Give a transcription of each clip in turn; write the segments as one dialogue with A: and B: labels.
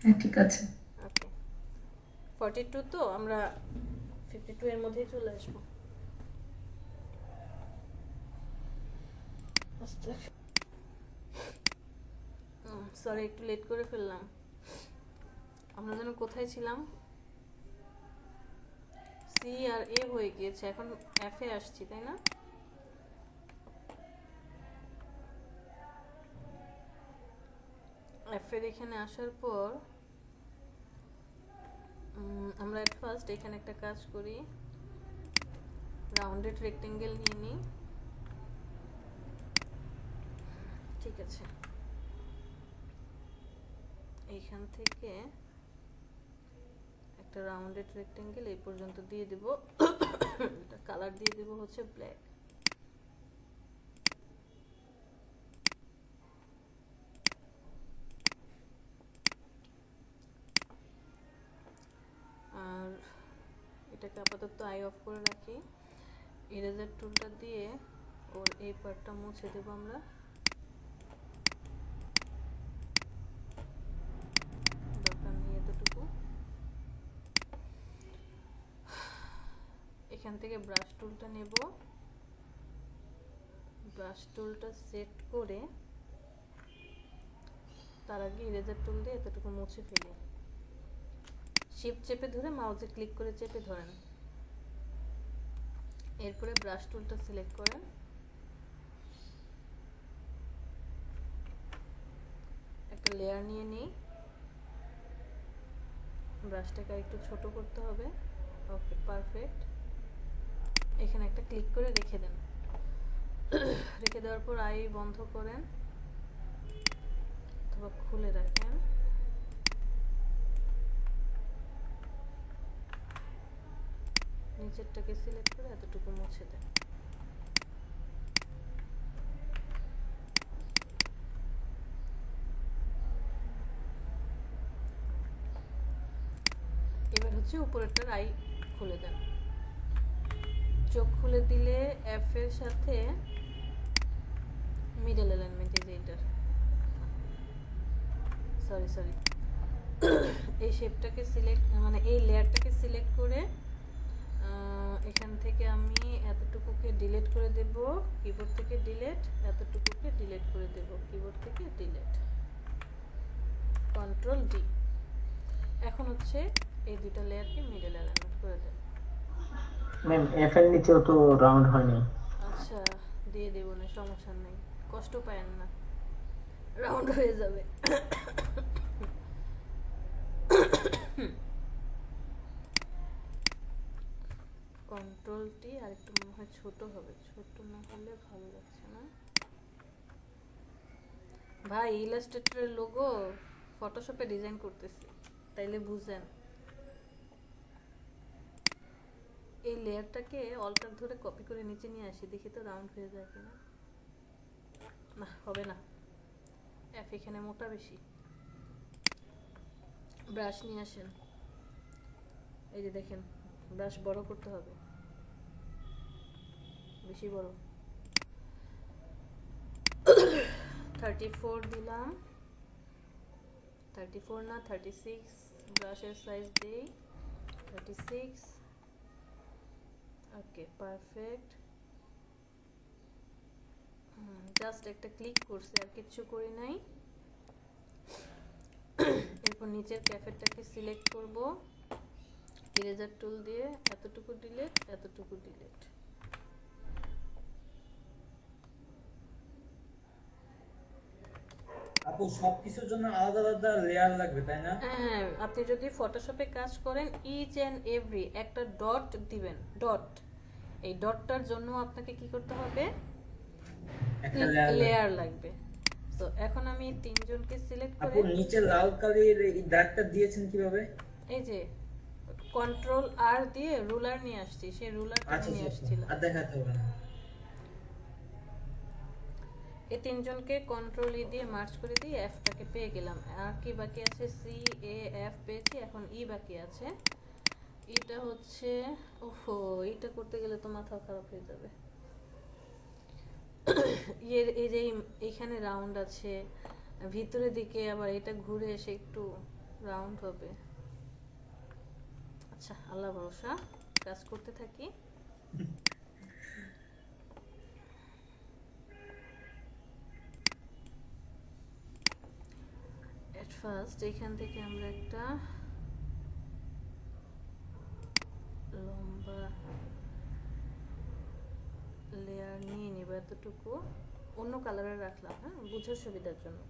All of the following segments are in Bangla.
A: হ্যাঁ ঠিক আছে।
B: ওকে, 42 তো আমরা 52 এর মধ্যেই চলে আসবো। সরি, একটু লেট করে ফেললাম। আমরা যেন কোথায় ছিলাম? সি আর এ হয়ে গিয়েছে, এখন এফ এ আসছি, তাই না? এফ এর এখানে আসার পর আমরা এট ফার্স্ট এখানে একটা কাজ করি, রাউন্ডেড রেক্টেঙ্গেল নিয়ে নিই। ঠিক আছে, এইখান থেকে একটা রাউন্ডেড রেক্টেঙ্গেল এই পর্যন্ত দিয়ে দেব। এটা কালার দিয়ে দেব হচ্ছে ব্ল্যাক। আর এটাকে আপাতত আই অফ করে রাখি। ইরেজার টুলটা দিয়ে ওর এই পার্টটা মুছে দেব আমরা। দরকার নেই এতটুকু। এখান থেকে ব্রাশ টুলটা নেব, ব্রাশ টুলটা সেট করে তার আগে ইরেজার টুল দিয়ে এতটুকু মুছে ফেলি। শিফট চেপে ধরে মাউসে ক্লিক করে চেপে ধরেন। এরপরে ব্রাশ টুলটা সিলেক্ট করেন, একটা লেয়ার নিয়ে নিই। ব্রাশটাকে একটু ছোট করতে হবে। ওকে, পারফেক্ট। এখানে একটা ক্লিক করে রেখে দেন। রেখে দেওয়ার পর আই বন্ধ করেন অথবা খুলে রাখেন। নিচেরটাকে সিলেক্ট করে এতটুকু মুছে দেন। এবার হচ্ছে উপরেরটার আই খুলে দেন। চোখ খুলে দিলে এফ এর সাথে মিডল অ্যালাইনমেন্ট, এই যে এটার, সরি সরি, এই শেপটাকে সিলেক্ট, মানে এই লেয়ারটাকে সিলেক্ট করে এখান থেকে আমি এতটুকুকে ডিলিট করে দেব। কিবোর্ড থেকে ডিলিট, এতটুকুকে ডিলিট করে দেব কিবোর্ড থেকে ডিলিট, কন্ট্রোল ডি। এখন হচ্ছে এই দুটো লেয়ারকে মিডল অ্যালাইনমেন্ট করে দেব।
A: ম্যাম এফ এর নিচেও তো রাউন্ড হয়নি।
B: আচ্ছা, দিয়ে দেবো না, সমস্যা নেই, কষ্ট পায়েন না, রাউন্ড হয়ে যাবে। কন্ট্রোলটি আর একটু মনে হয় ছোট হবে, ছোট না হলে ভালো লাগছে না। ভাই ইলাস্ট্রেটরের লোগো ফটোশপে ডিজাইন করতেছি, তাইলে বুঝেন। এই লেয়ারটাকে অল্টার ধরে কপি করে নিচে নিয়ে আসি, দেখি তো রাউন্ড হয়ে যায় কিনা। না, হবে না, এফ এখানে মোটা বেশি। ব্রাশ নিয়ে আসেন, এই যে দেখেন, ব্রাশ বড় করতে হবে, বেশি বড়। 34 দিলাম, 34 না 36, ব্রাশের সাইজ দেই 36। ওকে, পারফেক্ট। জাস্ট একটা ক্লিক করছে, আর কিচ্ছু করি নাই। এরপর নিচের ক্যাফেটাকে সিলেক্ট করব, ইরেজার টুল দিয়ে এতটুকু ডিলিট, এতটুকু ডিলিট।
C: আপু সবকিছুর জন্য আলাদা আলাদা লেয়ার লাগবে তাই না?
B: হ্যাঁ, আপনি যদি ফটোশপে কাজ করেন ইচ অ্যান্ড এভরি একটা ডট দিবেন, ডট। এই ডটটার জন্য আপনাকে কি করতে হবে?
C: একটা লেয়ার লাগবে।
B: লেয়ার লাগবে। তো এখন আমি তিনজনকে সিলেক্ট
C: আপু
B: করে,
C: নিচে লাল কালির এই দাগটা দিয়েছেন কিভাবে?
B: এই যে কন্ট্রোল আর দিয়ে রুলার নিয়ে আসছি, সেই রুলার টেনে
C: আচ্ছা
B: নিয়ে
C: আচ্ছা আচ্ছা,
B: আসছিলাম।
C: আর দেখাতে হবে না।
B: এই তিনজনকে কন্ট্রোল ই দিয়ে মার্চ করে দিয়ে এফটাকে পেয়ে গেলাম। আর কি বাকি আছে? সি এ এফ পেয়েছি, এখন ই বাকি আছে। এটা হচ্ছে, ওহো, এটা করতে গেলে তো মাথা খারাপ হয়ে যাবে। এই যে এইখানে রাউন্ড আছে, ভিতরের দিকে আবার এটা ঘুরে এসে একটু রাউন্ড হবে। আচ্ছা, আল্লাহ ভরসা, কাজ করতে থাকি। এট ফার্স্ট এখান থেকে আমরা একটা লম্বা লেয়ার নিয়ে নিব, এতটুকু অন্য কালারের রাখলাম, হ্যাঁ, বুঝার সুবিধার জন্য।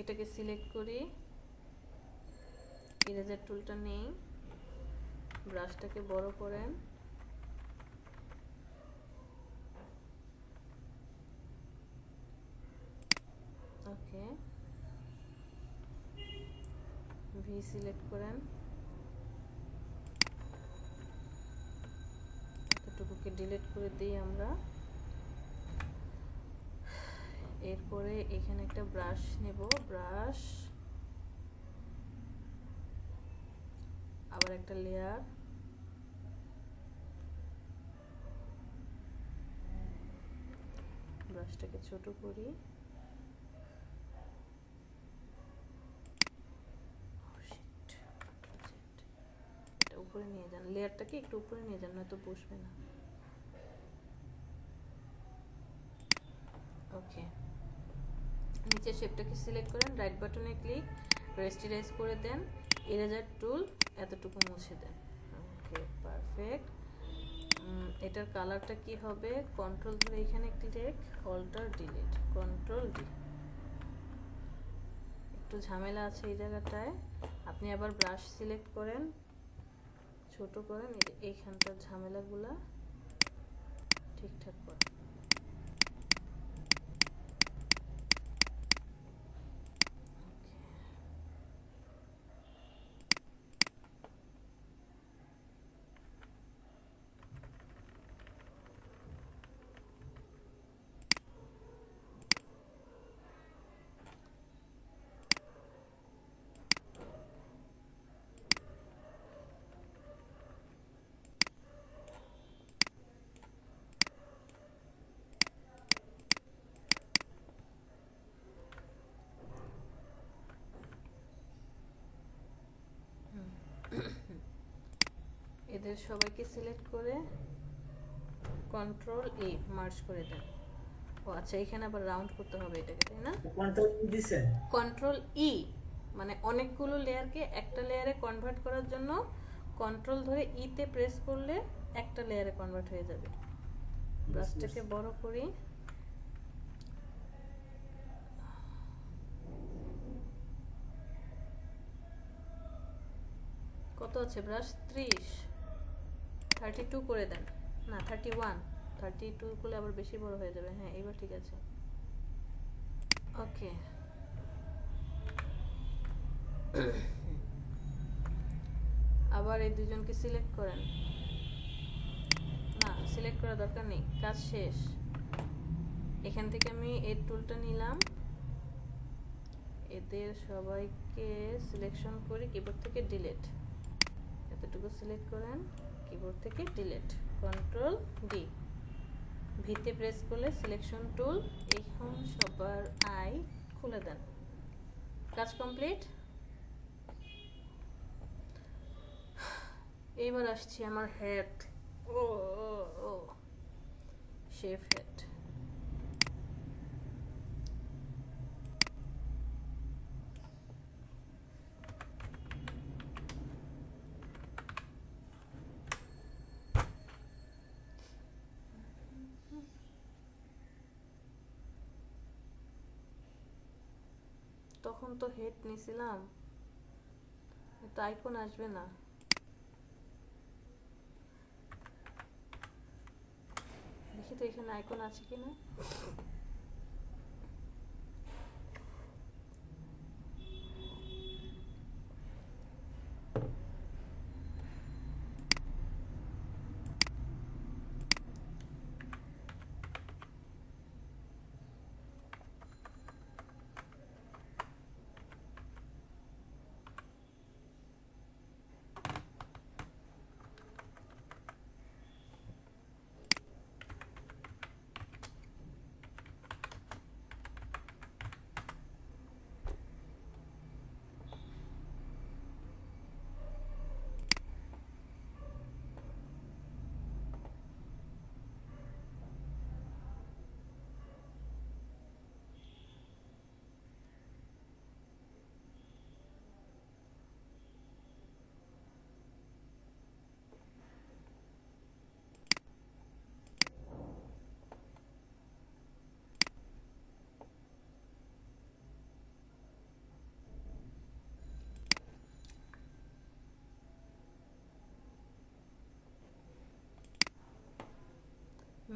B: এটাকে সিলেক্ট করি, ইরেজার টুলটা নেই, ব্রাশটাকে বড় করেন, ওকে, ভি সিলেক্ট করেন, এতটুকুকে ডিলিট করে দিই আমরা। এরপরে এখানে একটা ব্রাশ নেব, ব্রাশ, আবার একটা লেয়ার, ব্রাশটাকে ছোট করি, এটা উপরে নিয়ে যান, লেয়ারটাকে একটু উপরে নিয়ে যান, নয়তো বসবে না। ওকে, নিচের শেপটাকে সিলেক্ট করেন, রাইট বাটনে ক্লিক, রেস্টিরাইজ করে দেন, ইরেজার টুল এতটুকু মুছে দেন। ওকে, পারফেক্ট। এটার কালারটা কি হবে? কন্ট্রোল ধরে এখানে click, alt delete, control D. একটু ঝামেলা আছে এই জায়গাটায়, আপনি আবার ব্রাশ সিলেক্ট করেন, ছোট করেন, এইখানটার ঝামেলাগুলা ঠিকঠাক করেন। এদের সবাইকে সিলেক্ট করে কন্ট্রোল এ মার্জ করে দেন। ও আচ্ছা, এখানে আবার রাউন্ড করতে হবে এটাকে, তাই না?
C: কন্ট্রোল ই দিছেন?
B: কন্ট্রোল ই মানে অনেকগুলো লেয়ারকে একটা লেয়ারে কনভার্ট করার জন্য কন্ট্রোল ধরে ইতে প্রেস করলে একটা লেয়ারে কনভার্ট হয়ে যাবে। ব্রাশটাকে বড় করি, কত আছে ব্রাশ? 30, 32 করে দেন, না 31, 32 করলে আবার বেশি বড় হয়ে যাবে। হ্যাঁ, এবার ঠিক আছে। ওকে, আবার এই দুজনকে সিলেক্ট করেন, না সিলেক্ট করার দরকার নেই, কাজ শেষ। এখান থেকে আমি এই টুলটা নিলাম, এদের সবাইকে সিলেকশন করি, কিবোর্ড থেকে ডিলিট, এতটুকু সিলেক্ট করেন, কিবোর্ড থেকে ডিলিট, কন্ট্রোল ডি, ভিতে প্রেস করলে সিলেকশন টুল, এখন সবার আই খুলে দেন। কাজ কমপ্লিট। এইবার আসছি আমার হেড, ও ও শেফ হেড। তখন তো হেড নিছিলাম, তো আইকন আসবে না। দেখি তো এখানে আইকন আছে কিনা।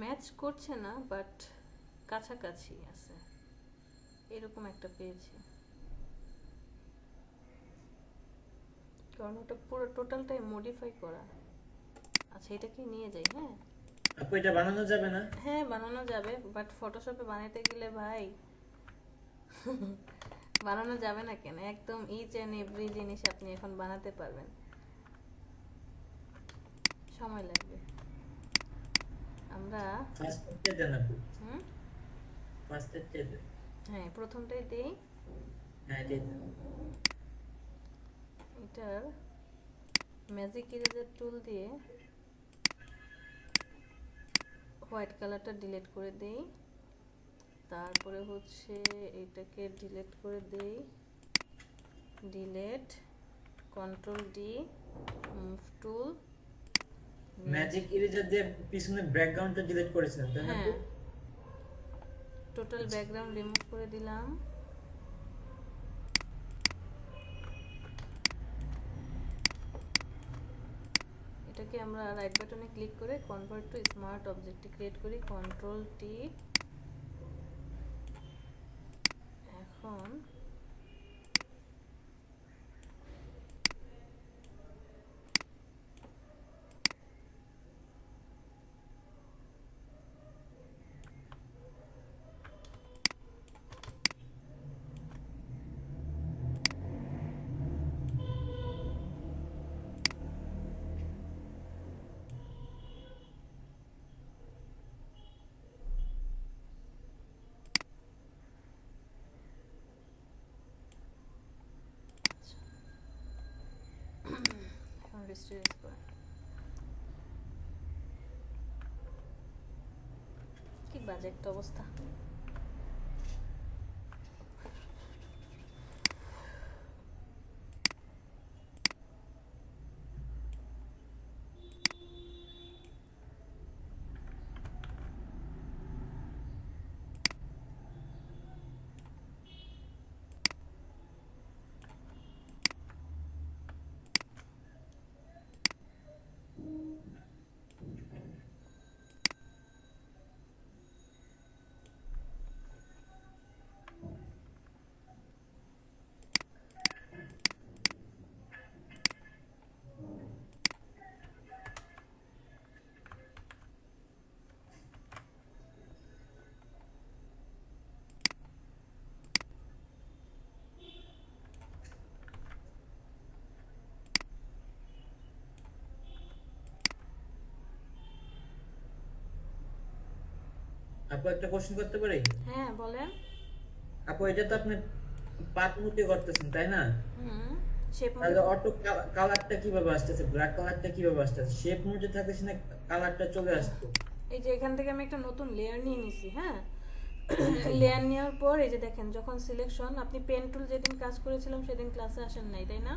B: ম্যাচ করছে না, বাট কাছাকাছি আছে, এরকম একটা পেয়েছি। কারণ ওটা পুরো টোটালটাই মডিফাই করা। আচ্ছা, এটাকে নিয়ে যাই। হ্যাঁ
C: আপু এটা বানানো যাবে না?
B: হ্যাঁ, বানানো যাবে, বাট ফটোশপে বানাতে গেলে ভাই বানানো যাবে না কেন? একদম ইচ অ্যান্ড এভরি জিনিস আপনি এখন বানাতে পারবেন, সময় লাগবে। আমরা
C: ফার্স্ট এডটা দেন আপু,
B: হুম
C: ফার্স্ট এডটা দেন।
B: হ্যাঁ, প্রথমটাই দেই।
C: হ্যাঁ এটাই দেন।
B: এটার ম্যাজিক ইরেজার টুল দিয়ে হোয়াইট কালারটা ডিলিট করে দেই। তারপরে হচ্ছে এটাকে ডিলিট করে দেই, ডিলিট, কন্ট্রোল ডি, মুভ টুল।
C: ম্যাজিক ইরেজার দিয়ে পিছনে ব্যাকগ্রাউন্ডটা ডিলিট করেছিলেন তাই না আপু?
B: হ্যাঁ, টোটাল ব্যাকগ্রাউন্ড রিমুভ করে দিলাম। এটাকে আমরা রাইট বাটনে ক্লিক করে কনভার্ট টু স্মার্ট অবজেক্টে ক্রিয়েট করি, কন্ট্রোল টি। এখন রিস্টোর করে, কি বাজে একটা অবস্থা।
C: আপু একটা কোশ্চেন করতে পারি?
B: হ্যাঁ বলেন।
C: আপু এটা তো আপনি পাত মুতে করতেছেন তাই না?
B: হুম, শেপ মোডে।
C: তাহলে অটো কালারটা কিভাবে আসতেছে, ব্ল্যাক কালারটা কিভাবে আসতেছে? শেপ মোডে থাকতেছে না কালারটা চলে আসতো?
B: এই যে এখান থেকে আমি একটা নতুন লেয়ার নিয়ে নিছি। হ্যাঁ,
C: জি জি।
B: লেয়ার নেওয়ার পর এই যে দেখেন, যখন সিলেকশন, আপনি পেন টুল যেদিন কাজ করেছিলাম সেদিন ক্লাসে আসেন নাই, তাই না?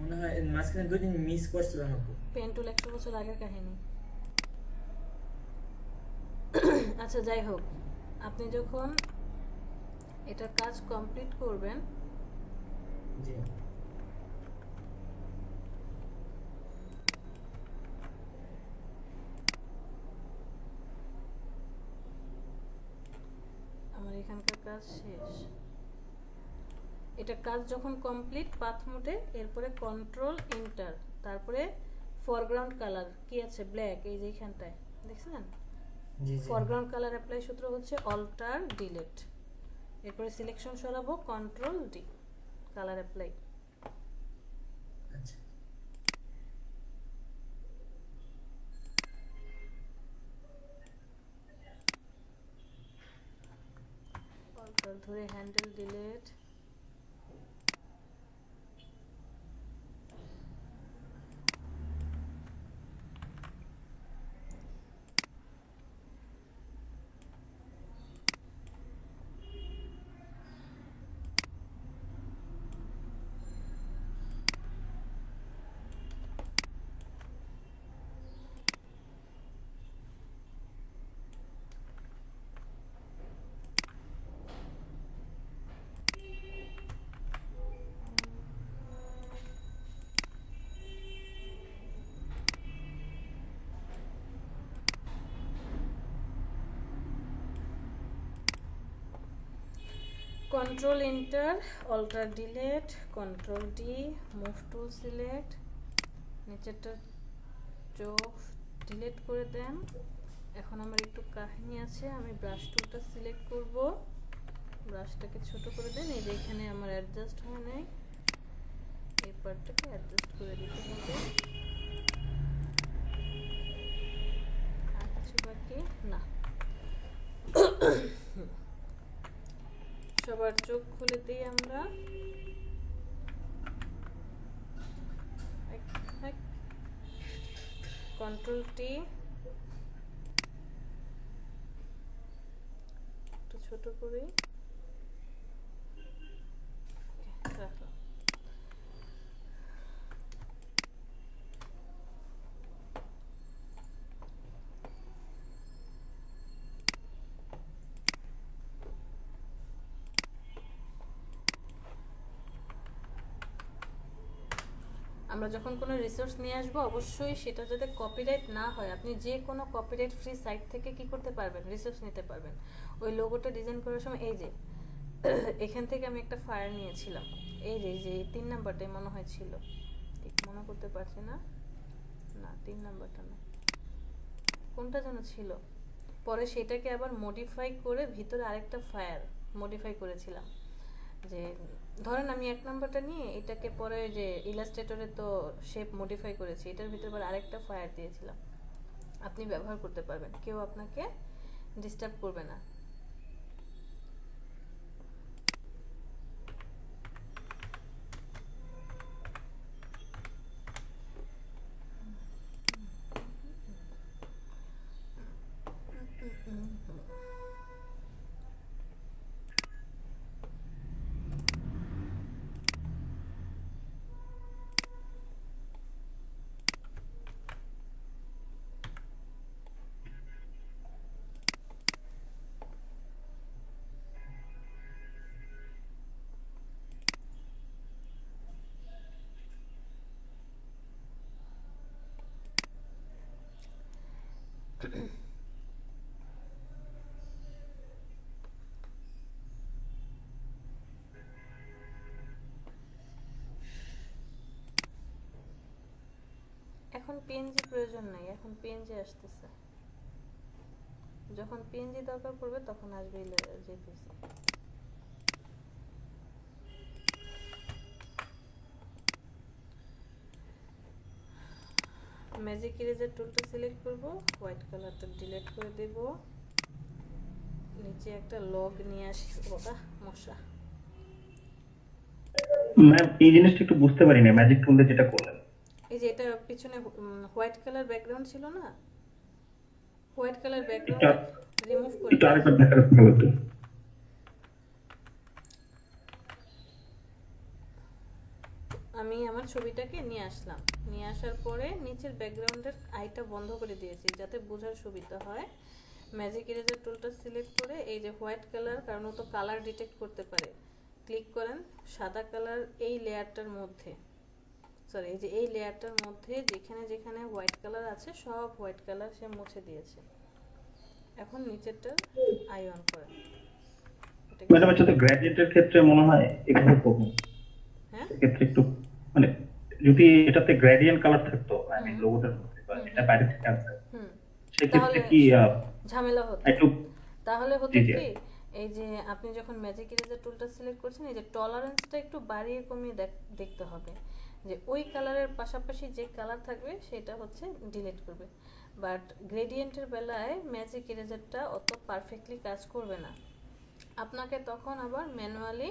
C: মনে হয় মাঝখানে 2 দিন মিস করছিলাম আপু।
B: পেন টুল 100 বছর আগের কাহিনী। আচ্ছা, যাই হোক, আপনি যখন এটার কাজ কমপ্লিট করবেন,
C: জি
B: আমার এখানকার কাজ শেষ। এটা কাজ যখন কমপ্লিট, পাথ মোডে, এরপরে কন্ট্রোল এন্টার, তারপরে ফরগ্রাউন্ড কালার কি আছে, ব্ল্যাক, এই যে এখানটায় দেখছেন,
C: জি জি।
B: ফরগ্রাউন্ড কালার অ্যাপ্লাই সূত্র হচ্ছে অল্টার ডিলিট। এরপরে সিলেকশন সরাবো, কন্ট্রোল ডি, কালার অ্যাপ্লাই।
C: আচ্ছা
B: অল্টার ধরে handle delete. Control enter, alt delete, control D, move tool select, নিচেরটা চোখ ডিলেট করে দেন। এখন আমার একটু কাহিনী আছে, আমি ব্রাশ টুলটা সিলেক্ট করব, ব্রাশটাকে ছোট করে দেন। এই যে এখানে আমার অ্যাডজাস্ট হয় নাই, এই পার্টটাকে অ্যাডজাস্ট করে দিতে হবে। আর কিছু বাকি না। সবার চোখ খুলে দিই আমরা। কন্ট্রোল টি, একটু ছোট করে রাখলাম। আমরা যখন কোনো রিসোর্স নিয়ে আসবো অবশ্যই সেটা যাতে কপিরাইট না হয়। আপনি যে কোনো কপিরাইট ফ্রি সাইট থেকে কি করতে পারবেন, রিসোর্স নিতে পারবেন। ওই লোগোটা ডিজাইন করার সময় এই যে এখান থেকে আমি একটা ফায়ার নিয়েছিলাম, এই যে 3 নাম্বারটাই মনে হয় ছিল, ঠিক মনে করতে পারছি না, না 3 নাম্বারটা না, কোনটা যেন ছিল। পরে সেটাকে আবার মডিফাই করে ভিতরে আরেকটা ফায়ার মডিফাই করেছিলাম। যে ধরেন আমি 1 নাম্বারটা নিয়ে এটাকে পরে যে ইলাস্ট্রেটরে তো শেপ মডিফাই করেছি, এটার ভিতরে আবার আরেকটা ফায়ার দিয়েছিলাম। আপনি ব্যবহার করতে পারবেন, কেউ আপনাকে ডিস্টার্ব করবে না। এখন পিএনজি প্রয়োজন নাই, এখন পিএনজি আসতেছে, যখন পিএনজি দরকার পড়বে তখন আসবে জেপিজি। ম্যাজিক ইরেজার টুলটা সিলেক্ট করব, হোয়াইট কালারটা ডিলিট করে দেব, নিচে একটা লগ নিয়ে আসি। ওটা মশা,
D: ম্যাম এই জিনিসটা একটু বুঝতে পারি না, ম্যাজিক টুল দিয়ে যেটা করলেন।
B: এই যে এটা পিছনে হোয়াইট কালার ব্যাকগ্রাউন্ড ছিল না, হোয়াইট কালার
D: এটা
B: ব্যাকগ্রাউন্ড রিমুভ করে
D: একটু আরেকবার দেখার ভালো হতো।
B: আমি আমার ছবিটাকে নিয়ে আসলাম, নিয়ে আসার পরে নিচের ব্যাকগ্রাউন্ডের আইটা বন্ধ করে দিয়েছি যাতে বোঝার সুবিধা হয়। ম্যাজিক ইরেজার টুলটা সিলেক্ট করে এই যে হোয়াইট কালার, কারণ ও তো কালার ডিটেক্ট করতে পারে, ক্লিক করেন সাদা কালার এই লেয়ারটার মধ্যে, সরি এই যে এই লেয়ারটার মধ্যে যেখানে যেখানে হোয়াইট কালার আছে সব হোয়াইট কালার সে মুছে দিয়েছে। এখন নিচেরটা আই অন করেন।
D: ম্যাডাম আচ্ছা, তো গ্রেডিয়েন্টের ক্ষেত্রে মনে হয় এভাবে করবো,
B: হ্যাঁ
D: সেক্ষেত্রে একটু মানে যদি এটাতে গ্রেডিয়েন্ট কালার থাকতো, আই মিন লোগোটার মধ্যে, বা এটা বাইরে থেকে আসছে, সেক্ষেত্রে
B: তাহলে
D: কি
B: ঝামেলা হতো।
D: একটু
B: তাহলে হতো
D: জি জি
B: কি, এই যে আপনি যখন ম্যাজিক ইরেজার টুলটা সিলেক্ট করছেন এই যে টলারেন্সটা একটু বাড়িয়ে কমিয়ে দেখতে হবে, যে ওই কালারের পাশাপাশি যে কালার থাকবে সেটা হচ্ছে ডিলিট করবে। বাট গ্রেডিয়েন্টের বেলায় ম্যাজিক ইরেজারটা অত পারফেক্টলি কাজ করবে না, আপনাকে তখন আবার ম্যানুয়ালি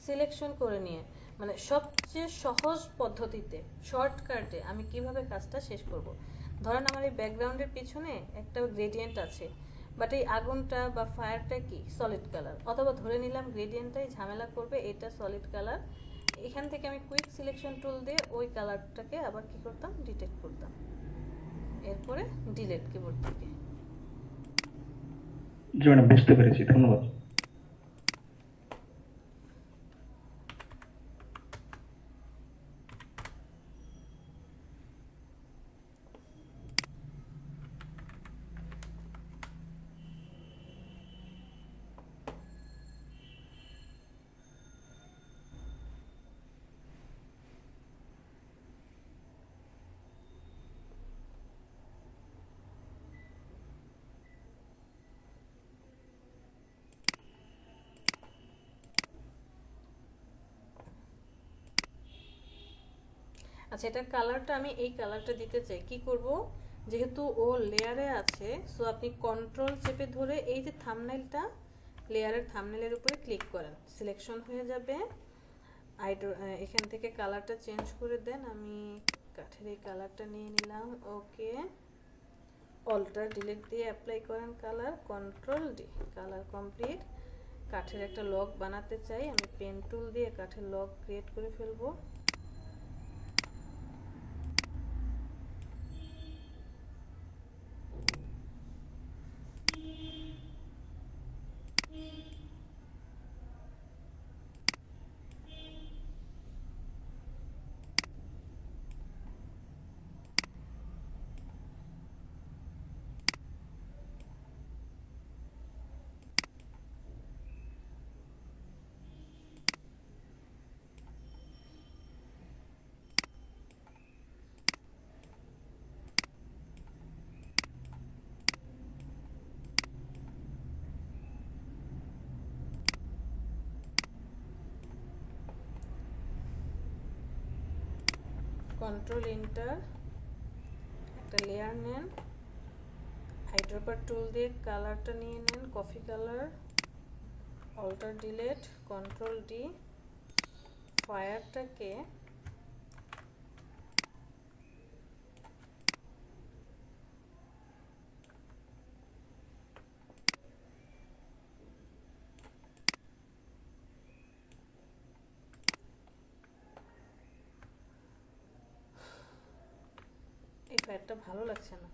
B: সিলেকশন করে নিয়ে, মানে সবচেয়ে সহজ পদ্ধতিতে শর্টকাটে আমি কিভাবে কাজটা শেষ করব। ধরেন আমার এই ব্যাকগ্রাউন্ডের পিছনে একটা গ্রেডিয়েন্ট আছে, বাট এই আগুনটা বা ফায়ারটা কি সলিড কালার, অথবা ধরে নিলাম গ্রেডিয়েন্টটাই ঝামেলা করবে, এটা সলিড কালার। এখান থেকে আমি কুইক সিলেকশন টুল দিয়ে ওই কালারটাকে আবার কি করতাম, ডিটেক্ট করতাম, এরপরে ডিলিট কিবোর্ড থেকে।
D: জি ম্যাডাম, বুঝতে পেরেছি, ধন্যবাদ।
B: আচ্ছা, এটার কালারটা আমি এই কালারটা দিতে চাই। কি করব, যেহেতু ও লেয়ারে আছে, সো আপনি কন্ট্রোল চেপে ধরে এই যে থাম্বনেলটা, লেয়ারের থাম্বনেলের উপরে ক্লিক করেন, সিলেকশন হয়ে যাবে। এখান থেকে কালারটা চেঞ্জ করে দেন। আমি কাঠের এই কালারটা নিয়ে নিলাম। ওকে, অল্টার ডিলিট দিয়ে অ্যাপ্লাই করেন colour, control D, colour complete. কাঠের একটা লক বানাতে চাই, আমি পেন টুল দিয়ে কাঠের লক ক্রিয়েট করে ফেলবো। কন্ট্রোল এন্টার, একটা লেয়ার নেন, আইড্রপার টুল দিয়ে কালারটা নিয়ে নেন, coffee colour, alt delete, control D, ফায়ারটাকে এই ফায়ারটা ভালো লাগছে না,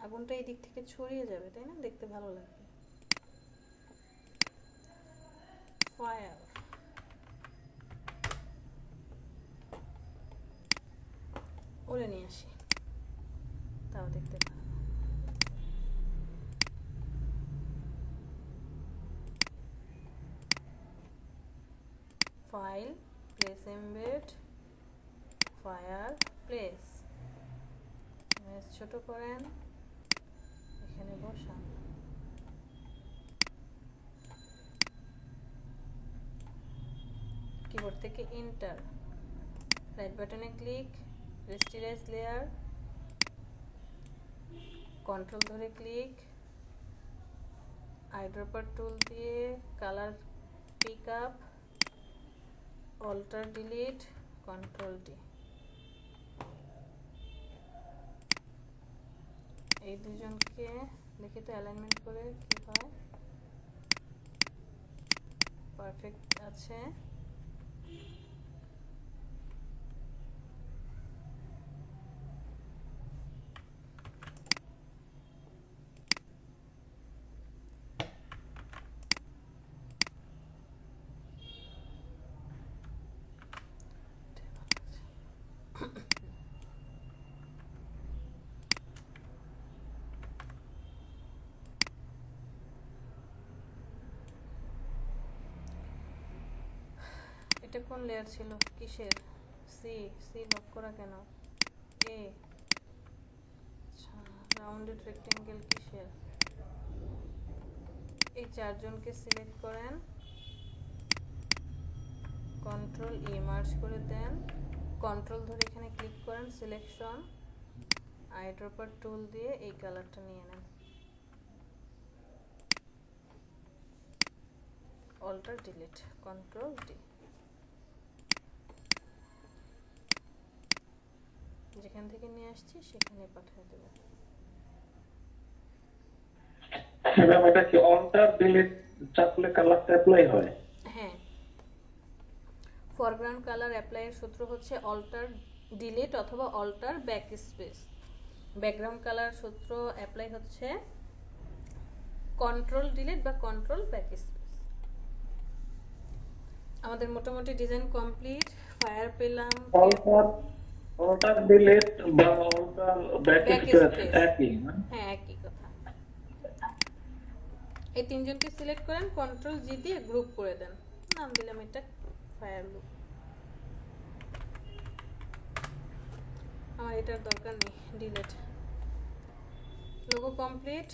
B: আগুনটা এই দিক থেকে ছড়িয়ে যাবে, তাই না? দেখতে ভালো লাগবে। ফায়ার, ওরে নিয়ে আসি, তাও দেখতে ভালো। File, place embed, fire place, ছোট করেন, এখানে বসান। কিবোর্ড থেকে এন্টার, রাইট বাটনে ক্লিক, রেস্টিরাইজ লেয়ার, কন্ট্রোল ধরে ক্লিক, আইড্রপার টুল দিয়ে colour pick up, alt delete, control D. এই দুজনকে দেখি তো অ্যালাইনমেন্ট করে কি হয়। পারফেক্ট আছে। এটা কোন লেয়ার ছিল, কিসের? সি, সি লক করা কেন? এ, আচ্ছা, রাউন্ডেড রেক্টেঙ্গেল কিসের? এই চারজনকে সিলেক্ট করেন, কন্ট্রোল ই মার্জ করে দেন, কন্ট্রোল ধরে এখানে ক্লিক করেন, সিলেকশন, আইড্রপার টুল দিয়ে এই কালারটা নিয়ে নেন, অল্টার ডিলিট, কন্ট্রোল ডি। যেখান থেকে নিয়ে আসছি সেখানে পাঠিয়ে দেব।
D: ম্যাম এটা কি অল্টার ডিলিট চাপলে কালারটা অ্যাপ্লাই হয়?
B: হ্যাঁ, ফরগ্রাউন্ড কালার অ্যাপ্লাইয়ের সূত্র হচ্ছে অল্টার ডিলিট অথবা alt backspace. Background colour সূত্র অ্যাপ্লাই হচ্ছে কন্ট্রোল ডিলিট বা কন্ট্রোল ব্যাক স্পেস। আমাদের মোটামুটি ডিজাইন কমপ্লিট। ফায়ার পেলাম,
D: অল্টার ডিলিট বা alt back
B: back
D: space
B: space,
D: একই না?
B: হ্যাঁ একই কথা। এই তিনজনকে সিলেক্ট করেন, কন্ট্রোল জি দিয়ে গ্রুপ করে দেন, নাম দিলাম এটা ফায়ার লুক। আমার এটার দরকার নেই, delete. Logo complete,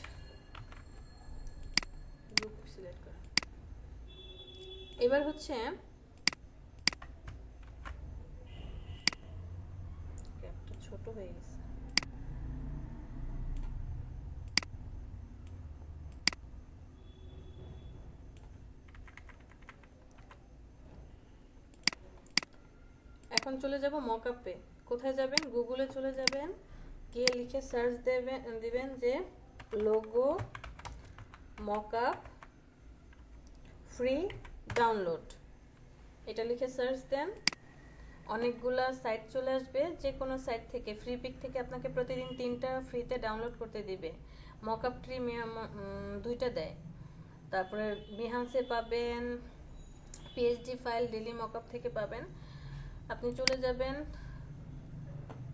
B: group select করেন। এবার হচ্ছে ছোট হয়ে গেছে। এখন চলে যাব মকআপে। কোথায় যাবেন? গুগলে চলে যাবেন, গিয়ে লিখে সার্চ দিবেন যে লোগো মকআপ ফ্রি ডাউনলোড। এটা লিখে সার্চ দেন, অনেকগুলা সাইট চলে আসবে। যে কোনো সাইট থেকে, ফ্রি পিক থেকে আপনাকে প্রতিদিন 3টা ফ্রিতে ডাউনলোড করতে দিবে। মকআপ ট্রি 2টা দেয়। তারপরে বিহান্সে পাবেন, পিএইচডি ফাইল ডেলি মকআপ থেকে পাবেন। আপনি চলে যাবেন,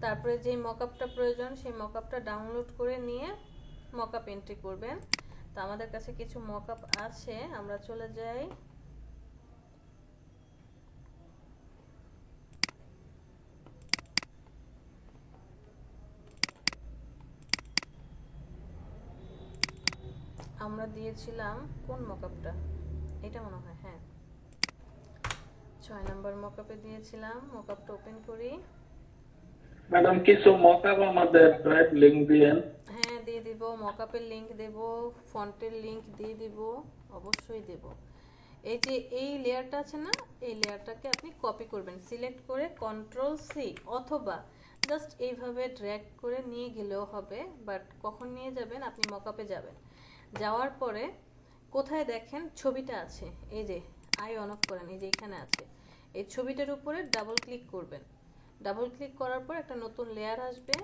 B: তারপরে যেই মকআপটা প্রয়োজন সেই মকআপটা ডাউনলোড করে নিয়ে মকআপ এন্ট্রি করবেন। তো আমাদের কাছে কিছু মকআপ আছে, আমরা চলে যাই। আমরা দিয়েছিলাম কোন মকআপটা, এটা মনে হয়, হ্যাঁ 6 নাম্বার মকআপে দিয়েছিলাম। মকআপটা ওপেন করি।
E: ম্যাডাম কিছু মকআপ আমাদের ড্রাইভ লিংক দিয়েন।
B: হ্যাঁ দিয়ে দিব, মকআপের লিংক দেব, ফন্টের লিংক দিয়ে দিব, অবশ্যই দেব। এই যে এই লেয়ারটা আছে না, এই লেয়ারটাকে আপনি কপি করবেন, সিলেক্ট করে কন্ট্রোল সি, অথবা জাস্ট এইভাবে ড্র্যাগ করে নিয়ে গেলেও হবে। বাট কখন নিয়ে যাবেন? আপনি মকআপে যাবেন, যাওয়ার পরে কোথায় দেখেন ছবিটা আছে, এই যে আই অন অফ করেন, এই যে এখানে আছে, এই ছবিটার উপরে ডাবল ক্লিক করবেন। ডাবল ক্লিক করার পর একটা নতুন লেয়ার আসবে।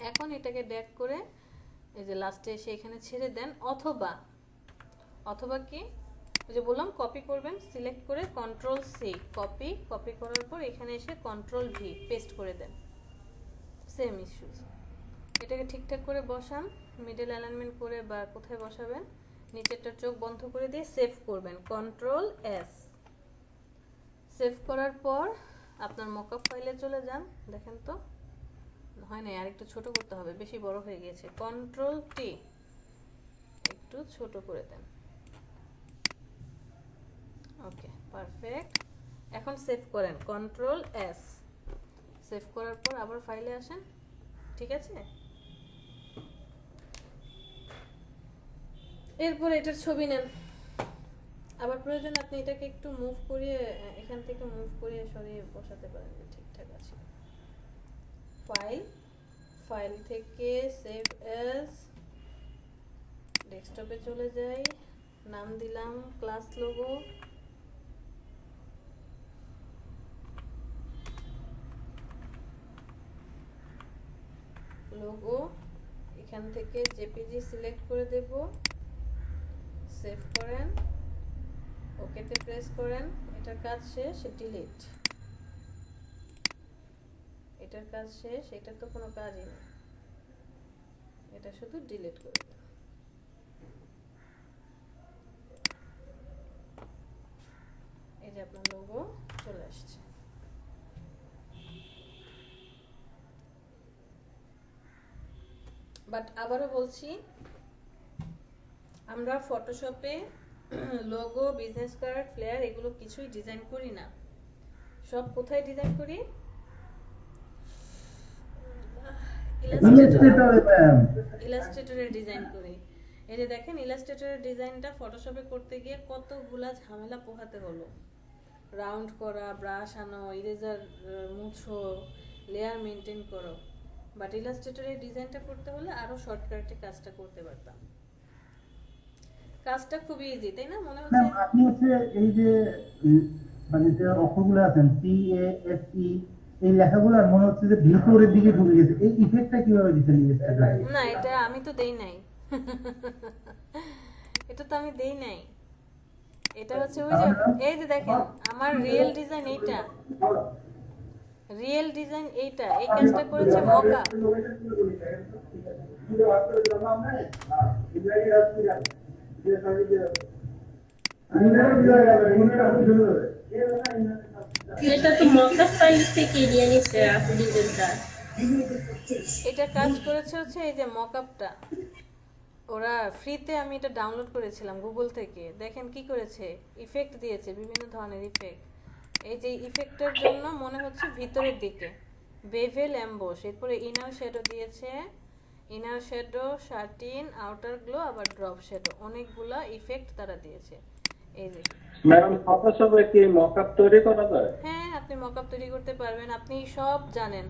B: এখন এটাকে ড্র্যাগ করে এই যে লাস্টে এসে এখানে ছেড়ে দেন, অথবা কি ওই যে বললাম কপি করবেন, সিলেক্ট করে কন্ট্রোল সি, কপি করার পর এখানে এসে কন্ট্রোল ভি পেস্ট করে দেন। Same issues. এটাকে ঠিকঠাক করে বসান, মিডল অ্যালাইনমেন্ট করে বা কোথায় বসাবেন, নিচেরটার চোখ বন্ধ করে দিয়ে সেভ করবেন, কন্ট্রোল এস। সেভ করার পর আপনার মকআপ ফাইলে চলে যান। দেখেন তো হয় না, আরেকটু ছোট করতে হবে, বেশি বড় হয়ে গেছে। কন্ট্রোল টি, একটু ছোট করে দেন। ওকে, পারফেক্ট। এখন সেভ করেন, কন্ট্রোল এস। সেভ করার পর আবার ফাইলে আসেন, ঠিক আছে? এরপর এটার ছবি নেন। আবার প্রয়োজন আপনি এটাকে একটু মুভ করিয়ে, এখান থেকে মুভ করিয়ে সরিয়ে বসাতে পারেন, ঠিকঠাক আছে। ফাইল থেকে সেভ অ্যাজ, ডেস্কটপে চলে যাই, নাম দিলাম ক্লাস লোগো। এখান থেকে জেপিজি সিলেক্ট করে দেব, সেভ করেন, ওকেতে প্রেস করেন। এটার কাজ শেষ, ডিলিট। এটার কাজ শেষ, এটা তো কোনো কাজই নেই, এটা শুধু ডিলিট করে দেন। এই যে আপনার লোগো চলে আসছে। বাট আবারও বলছি, আমরা ফটোশপে লোগো, বিজনেস কার্ড, ফ্লেয়ার এগুলো কিছুই ডিজাইন করি না। সব কোথায় ডিজাইন করি? ইলাস্ট্রেটরে ডিজাইন করি। এই যে দেখেন, ইলাস্ট্রেটরের ডিজাইনটা ফটোশপে করতে গিয়ে কতগুলা ঝামেলা পোহাতে হলো। রাউন্ড করা, ব্রাশ আনো, ইরেজার মুছো, লেয়ার মেনটেন করো। বাট ইলাস্ট্রেটরের ডিজাইনটা করতে হলে আরো শর্টকাটে কাজটা করতে পারতাম। কাজটা খুবই ইজি, তাই না? মনে হচ্ছে
F: আপনি হচ্ছে এই যে মানে যে অক্ষরগুলো আছেন পি এ এস ই, এই লেখাগুলো মনে হচ্ছে যে ভিতরের দিকে ঢুকে গেছে। এই ইফেক্টটা কিভাবে দিচ্ছেন?
B: না, এটা আমি তো দেই নাই। এটা তো আমি দেই নাই। এটা হচ্ছে ওই যে, এই যে দেখেন আমার রিয়েল ডিজাইন এইটা, রিয়েল ডিজাইন এইটা, এই কাজটা করেছে মকা।
G: এটা তো মকআপ ফাইল থেকে নিয়ে নিছে আপনি ডিজাইনটা।
B: এটা কাজ করেছে হচ্ছে এই যে মকআপটা, ওরা ফ্রিতে, আমি এটা ডাউনলোড করেছিলাম গুগল থেকে। দেখেন কি করেছে, ইফেক্ট দিয়েছে, বিভিন্ন ধরনের ইফেক্ট। এই যে ইফেক্টের জন্য মনে হচ্ছে ভিতরের দিকে, বেভেল এমবস, এরপরে ইনার শ্যাডো দিয়েছে, inner shadow, satin, outer glow, আবার ড্রপ শ্যাডো, অনেকগুলা ইফেক্ট তারা দিয়েছে। এই যে
E: ম্যাডাম ফটোশপে কি মকআপ তৈরি করা যায়?
B: হ্যাঁ, আপনি মকআপ তৈরি করতে পারবেন, আপনি সব জানেন,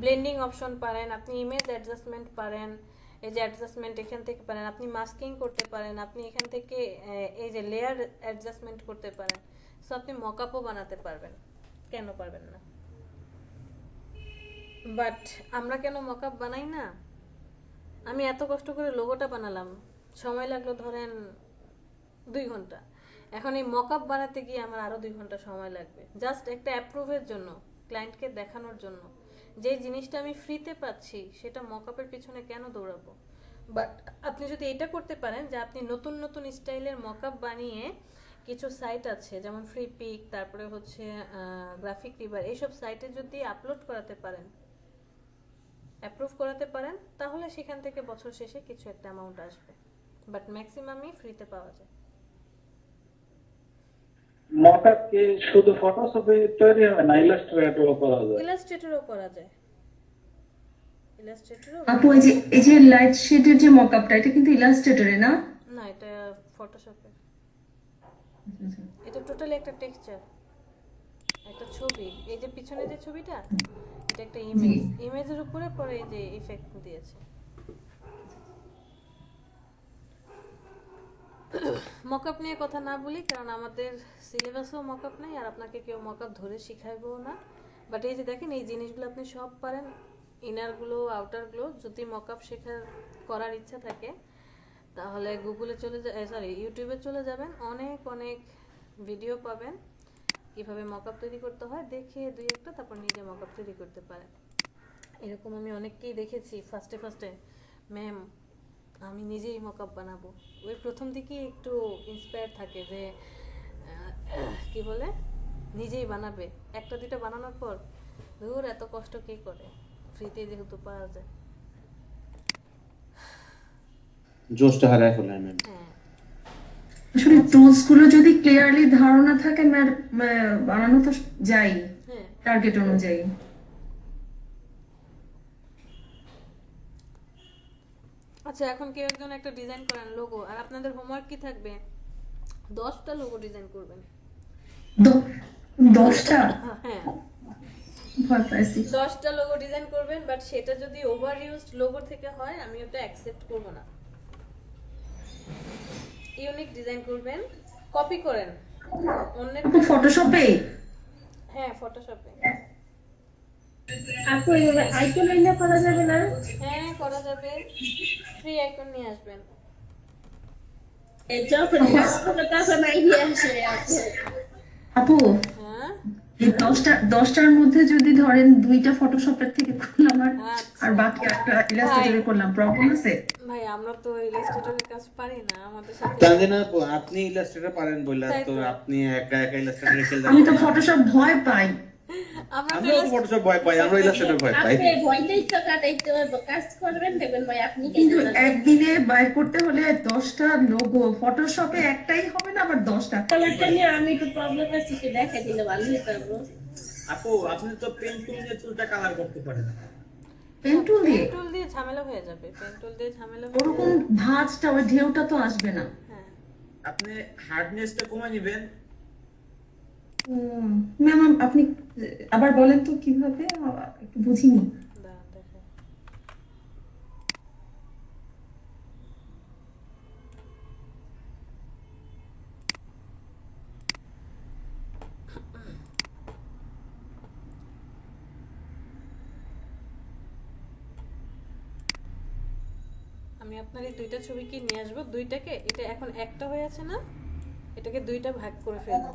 B: ব্লেন্ডিং অপশন পারেন, আপনি ইমেজ অ্যাডজাস্টমেন্ট পারেন, এই যে অ্যাডজাস্টমেন্ট এখান থেকে পারেন, আপনি মাস্কিং করতে পারেন, আপনি এখান থেকে এই যে লেয়ার অ্যাডজাস্টমেন্ট করতে পারেন। সো আপনি মকআপও বানাতে পারবেন, কেন পারবেন না? বাট আমরা কেন মকআপ বানাই না? আমি এত কষ্ট করে লোগোটা বানালাম, সময় লাগলো ধরেন 2 ঘন্টা, এখন এই মকআপ বানাতে গিয়ে আমার আরো 2 ঘন্টা সময় লাগবে, জাস্ট একটা অ্যাপ্রুভের জন্য, ক্লায়েন্টকে দেখানোর জন্য। যে জিনিসটা আমি ফ্রিতে পাচ্ছি সেটা মকআপের পিছনে কেন দৌড়াবো? বাট আপনি যদি এটা করতে পারেন যে আপনি নতুন নতুন স্টাইলের মকআপ বানিয়ে, কিছু সাইট আছে যেমন ফ্রি পিক, তারপরে হচ্ছে গ্রাফিক রিভার, এইসব সাইটে যদি আপলোড করাতে পারেন, অ্যাপ্রুভ করাতে পারেন, তাহলে সেখান থেকে বছর শেষে কিছু একটা অ্যামাউন্ট আসবে। বাট ম্যাক্সিমামই ফ্রিতে পাওয়া যায়।
E: মকআপ কি শুধু ফটোশপে তৈরি হবে না ইলাস্ট্রেটরও করা যায়?
B: ইলাস্ট্রেটরও করা যায়, ইলাস্ট্রেটরও।
H: আপু এই যে লাইট শেডের যে মকআপটা, এটা কিন্তু ইলাস্ট্রেটরে না?
B: না, এটা ফটোশপের। এটা টোটালি একটা টেক্সচার, একটা ছবি। এই যে পিছনে যে ছবিটা, এটা একটা ইমেজ, ইমেজের উপরে পরে এই যে ইফেক্ট দিয়েছে। মকআপ নিয়ে কথা না বলি, কারণ আমাদের সিলেবাসেও মকআপ নেই, আর আপনাকে কেউ মকআপ ধরে শিখাইবেও না। বাট এই যে দেখেন, এই জিনিসগুলো আপনি সব পারেন, ইনারগুলো, আউটারগুলো। যদি মকআপ করার ইচ্ছা থাকে তাহলে গুগলে চলে ইউটিউবে চলে যাবেন, অনেক অনেক ভিডিও পাবেন কিভাবে মকআপ তৈরি করতে হয়, দেখে 2-1টা তারপর নিজে মকআপ তৈরি করতে পারেন। এরকম আমি অনেককেই দেখেছি, ফার্স্টে ম্যাম আমি নিজেই মকআপ বানাবো। ওই প্রথম দিকে একটু ইন্সপায়ার থাকে যে কি বলে, নিজেই বানাবে, 1টা 2টা বানানোর পর ধুর এত কষ্ট কে করে, ফ্রিতে যেহেতু পাওয়া যায়।
I: জোশটা হারায় ফেলে ম্যাম।
B: হ্যাঁ,
H: আসলে টুলস গুলো যদি ক্লিয়ারলি ধারণা থাকে, বানানো তো যাই
B: হ্যাঁ।
H: টার্গেট অনুযায়ী।
B: আচ্ছা, এখন কেউ একজন একটা ডিজাইন করেন লোগো, আর আপনাদের হোমওয়ার্ক কি থাকবে? 10টা লোগো ডিজাইন করবেন।
H: 10টা?
B: হ্যাঁ,
H: ভয় পাইছি।
B: 10টা লোগো ডিজাইন করবেন, বাট সেটা যদি ওভার ইউজড লোগো থেকে হয় আমি ওটা অ্যাকসেপ্ট করব না। ইউনিক ডিজাইন করবেন, কপি করেন অন্যের।
H: ফটোশপে?
B: হ্যাঁ, ফটোশপে।
G: আপু এইভাবে আইকন এনে করা যাবে না?
B: হ্যাঁ, করা যাবে, ফ্রি আইকন নিয়ে আসবেন।
G: যখন কাজ করবে তখন আইডিয়া আসে।
H: আপু
B: হ্যাঁ,
H: এই 10টার মধ্যে যদি ধরেন 2টা ফটোশপের থেকে করলাম আর বাকি একটা ইলাস্ট্রেটরে করলাম, প্রবলেম আছে?
B: ভাই আমরা তো ইলাস্ট্রেটরের কাজ পারি না, আমাদের সাথে।
I: তানজিনা আপু, আপনি ইলাস্ট্রেটর পারেন বললা তো আপনি একা একা ইলাস্ট্রেটরে খেলতে?
H: আমি তো ফটোশপ ভয় পাই।
I: আমরাও তো ফটোশপ ভয় পাই, আমরা ইলাস্ট্রেটর ভয় পাই।
G: আপনি ভয়টাই তো কাটাইতে হবে, কাজ করবেন দেখবেন ভাই আপনি
H: কিন্তু একদিনে বাইর করতে হলে 10টা লোগো, ফটোশপে একটাই হবে না, আবার 10টা।
G: কালারটা নিয়ে আমি একটু প্রবলেম আছে, কি দেখা দিলে ভালো হতো।
C: আপু আপনি তো পেন টুল দিয়ে চুলটা কালার করতে পারেন।
H: পেন টুল দিয়ে?
B: পেন টুল দিয়ে ঝামেলা হয়ে যাবে, পেন টুল দিয়ে ঝামেলা হয়ে
H: ওরকম
B: যাবে।
H: ভাঁজটা, ওই ঢেউটা তো আসবে না।
B: হ্যাঁ,
C: আপনি হার্ডনেসটা কমায় নেবেন।
H: ম্যাম আপনি আবার বলেন তো কিভাবে, একটু বুঝিনি।
B: দাঁড়ান দেখো। আমি আপনার এই 2টা ছবি কি নিয়ে আসবো, 2টাকে, এটা এখন একটা হয়ে আছে না, এটাকে 2টা ভাগ করে ফেলবো।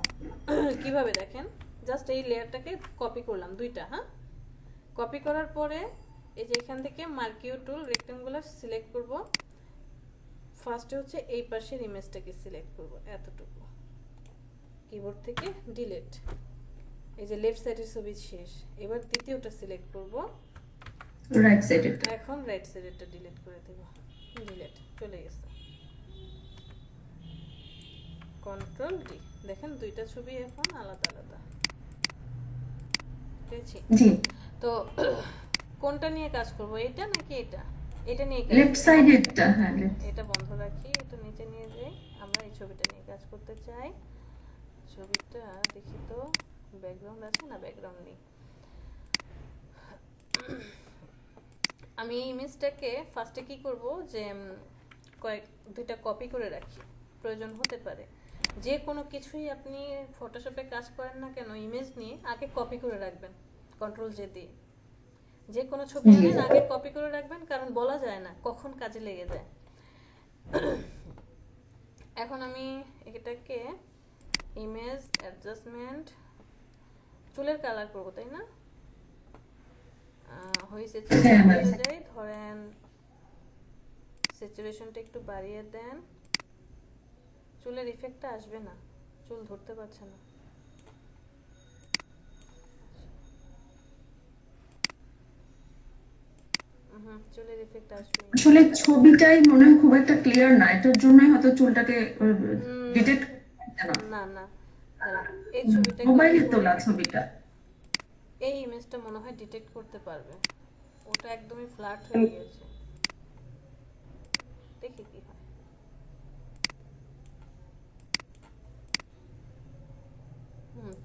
B: কিভাবে দেখেন, জাস্ট এই লেয়ারটাকে কপি করলাম 2টা। হ্যাঁ, কপি করার পরে এই যে এখান থেকে মার্কিউ টুল রেক্টেঙ্গুলার সিলেক্ট করব। ফার্স্টে হচ্ছে এই পাশের ইমেজটাকে সিলেক্ট করব, এতটুকু, কিবোর্ড থেকে ডিলিট। এই যে লেফট সাইডের ছবি শেষ, এবার দ্বিতীয়টা সিলেক্ট করব,
H: রাইট সাইডে।
B: এখন রাইট সাইডেরটা ডিলিট করে দেব, ডিলিট চলে গেছে। কন্ট্রোল ডি, দেখেন 2টা ছবি এখন আলাদা আলাদা পেয়েছি।
H: জি।
B: তো কোনটা নিয়ে কাজ করব, এটা নাকি এটা? এটা নিয়ে কাজ
H: লেফট সাইডেরটা, হ্যাঁ left।
B: এটা বন্ধ রাখি, এটা নিচে নিয়ে যাই। আমরা এই ছবিটা নিয়ে কাজ করতে চাই। ছবিটা দেখি তো ব্যাকগ্রাউন্ড আছে না, ব্যাকগ্রাউন্ড নেই। আমি এই ইমেজটাকে ফার্স্টে কি করব যে দুইটা কপি করে রাখি, প্রয়োজন হতে পারে। যে কোনো কিছুই আপনি ফটোশপে কাজ করেন না কেন, ইমেজ নিয়ে আগে কপি করে রাখবেন, কন্ট্রোল জে দিয়ে। যে কোনো ছবি আনেন আগে কপি করে রাখবেন, কারণ বলা যায় না কখন কাজে লেগে যায়। এখন আমি এটাকে ইমেজ অ্যাডজাস্টমেন্ট, চুলের কালার করবো তাই না? হয়েছে ধরেন স্যাচুরেশনটা একটু বাড়িয়ে দেন। চুলের ইফেক্টটা আসবে না, চুল ধরতে পারছে না। চুলের ইফেক্ট আসবে।
H: আসলে ছবিটাই মনে হয় খুব একটা ক্লিয়ার না, এটার জন্যই হয়তো চুলটাকে ডিটেক্ট করতে না।
B: না না, এই ছবিটা
H: মোবাইলে তোলা ছবিটা,
B: এই ইমেজটা মনে হয় ডিটেক্ট করতে পারবে। ওটা একদমই ফ্ল্যাট হয়ে গিয়েছে, দেখি কি হয়।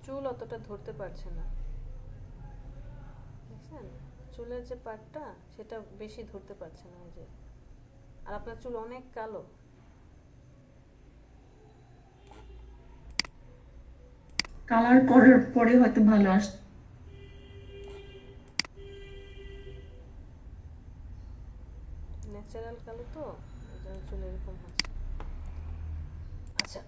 B: চুল অতটা ধরতে পারছে না, দেখছেন? চুলের যে পার্টটা সেটা বেশি ধরতে পারছে না। যে আর আপনার চুল অনেক কালো।
H: কালার করার পরে হয়তো ভালো আসবে।
B: ন্যাচারাল কালো তো, এই জন্য চুল এরকম হচ্ছে। আচ্ছা,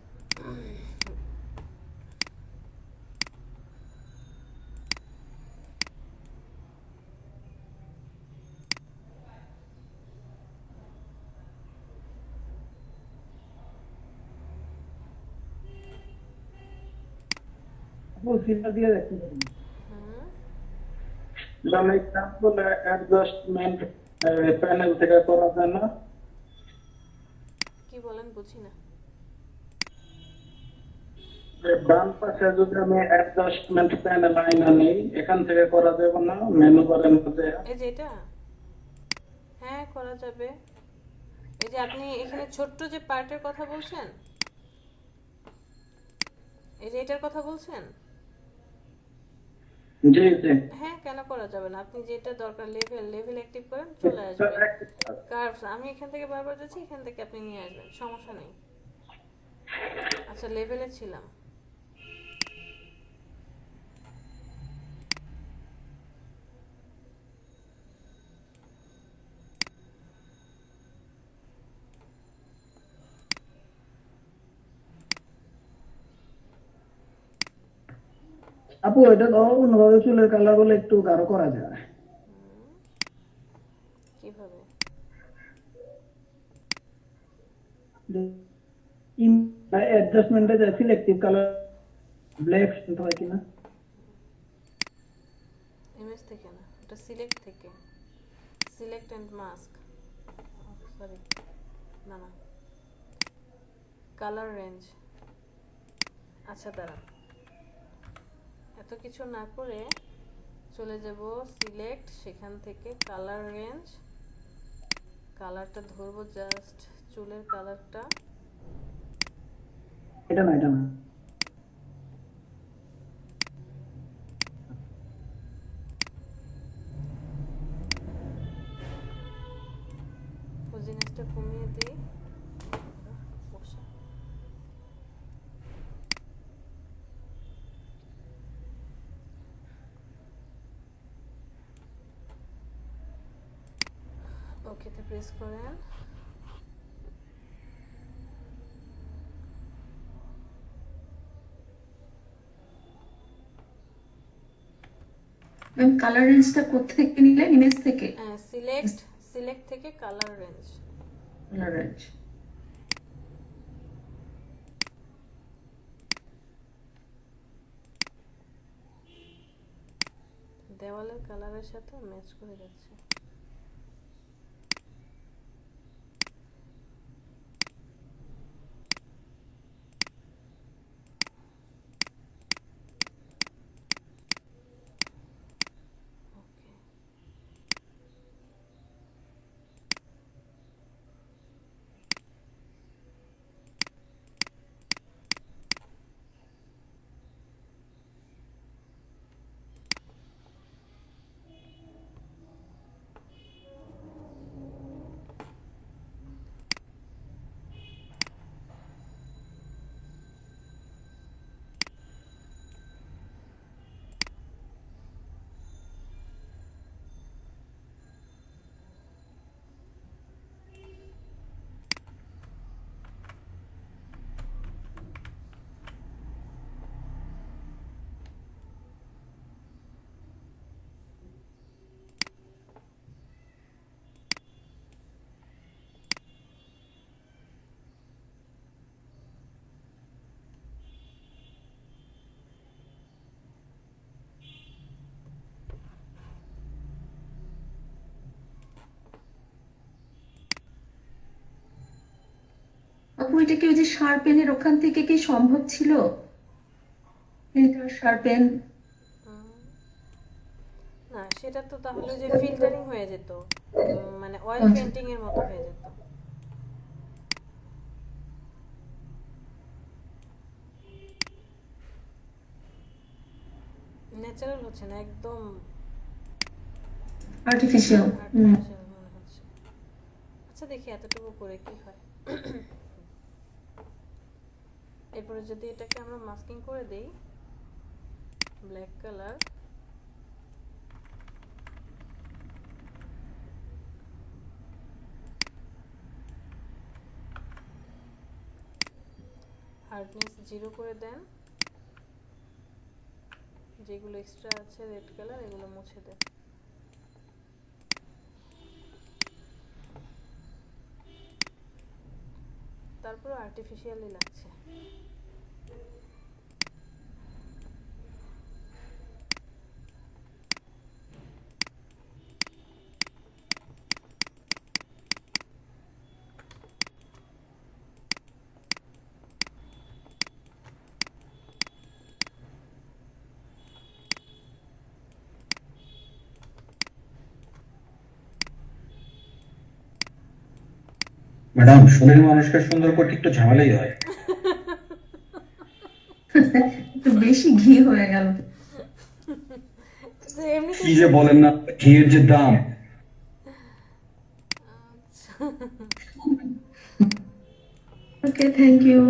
F: ফিল্টার দিয়ে রাখতে পারি।
E: ম্যাম এক্সাম্পল অ্যাডজাস্টমেন্ট প্যানেল থেকে করা যায় না?
B: কি বলেন বুঝি না।
E: ডান পাশে যদি আমি অ্যাডজাস্টমেন্ট প্যানেল আইনা নেই, এখান থেকে করা যাবে না? মেনু বারের মধ্যে
B: এই যে এটা, হ্যাঁ করা যাবে। এই যে আপনি এখানে ছোট্ট যে পার্টের কথা বলছেন, এই যে এটার কথা বলছেন,
E: জি জি।
B: হ্যাঁ কেন করা যাবে না? আপনি যেটা দরকার লেভেল অ্যাক্টিভ করেন, চলে আসবে। কার্ভস আমি এখান থেকে বারবার যাচ্ছি, এখান থেকে আপনি নিয়ে আসবেন, সমস্যা নেই। আচ্ছা, লেভেলে ছিলাম।
F: আপু এটা তো অন্যভাবে চুলের কালার বলে একটু গাঢ় করা যায়।
B: কিভাবে?
F: অ্যাডজাস্টমেন্টে যে সিলেক্টিভ কালার ব্ল্যাক হয় কিনা?
B: ইমেজ থেকে না, এটা সিলেক্ট থেকে। সিলেক্ট এন্ড মাস্ক, সরি না না, কালার রেঞ্জ। আচ্ছা দাঁড়ান, এত কিছু না করে চলে যাব সিলেক্ট, সেখান থেকে কালার রেঞ্জ, কালারটা ধরবো জাস্ট চুলের কালারটা।
F: এটা না, এটা না,
B: জিনিসটা কমিয়ে দিই। ওকেতে প্রেস করেন।
H: ম্যাম কালার রেঞ্জটা কোথা থেকে নিলেন? ইমেজ থেকে?
B: সিলেক্ট থেকে কালার রেঞ্জ।
H: কালার রেঞ্জ,
B: দেওয়ালের কালারের সাথে ম্যাচ করে যাচ্ছে। ওকে,
H: আপু এটা কি ওই যে শার্পেনের ওখান থেকে কি সম্ভব ছিল? ফিল্টার শার্পেন
B: না সেটা তো তাহলে যে ফিল্টারিং হয়ে যেত, মানে অয়েল
H: আচ্ছা।
B: পেন্টিং এর মতো হয়ে যেত। ন্যাচারাল হচ্ছে না, একদম
H: আর্টিফিশিয়াল।
B: আর্টিফিশিয়াল মনে হচ্ছে। আচ্ছা দেখি এতটুকু করে কি হয়। এরপরে যদি এটাকে আমরা মাস্কিং করে দেই ব্ল্যাক কালার, হার্ডনেস 0 করে দেন, যেগুলো এক্সট্রা আছে রেড কালার এগুলো মুছে দেন। তারপর আর্টিফিশিয়ালি লাগছে।
J: ম্যাডাম, সোনালী মানুষকে সুন্দর করতে একটু ঝামেলাই হয়।
H: একটু বেশি ঘি হয়ে গেল।
B: যে এমনিতে
J: কি যে বলেন না, ঘিয়ের যে দাম।
H: Okay, thank you.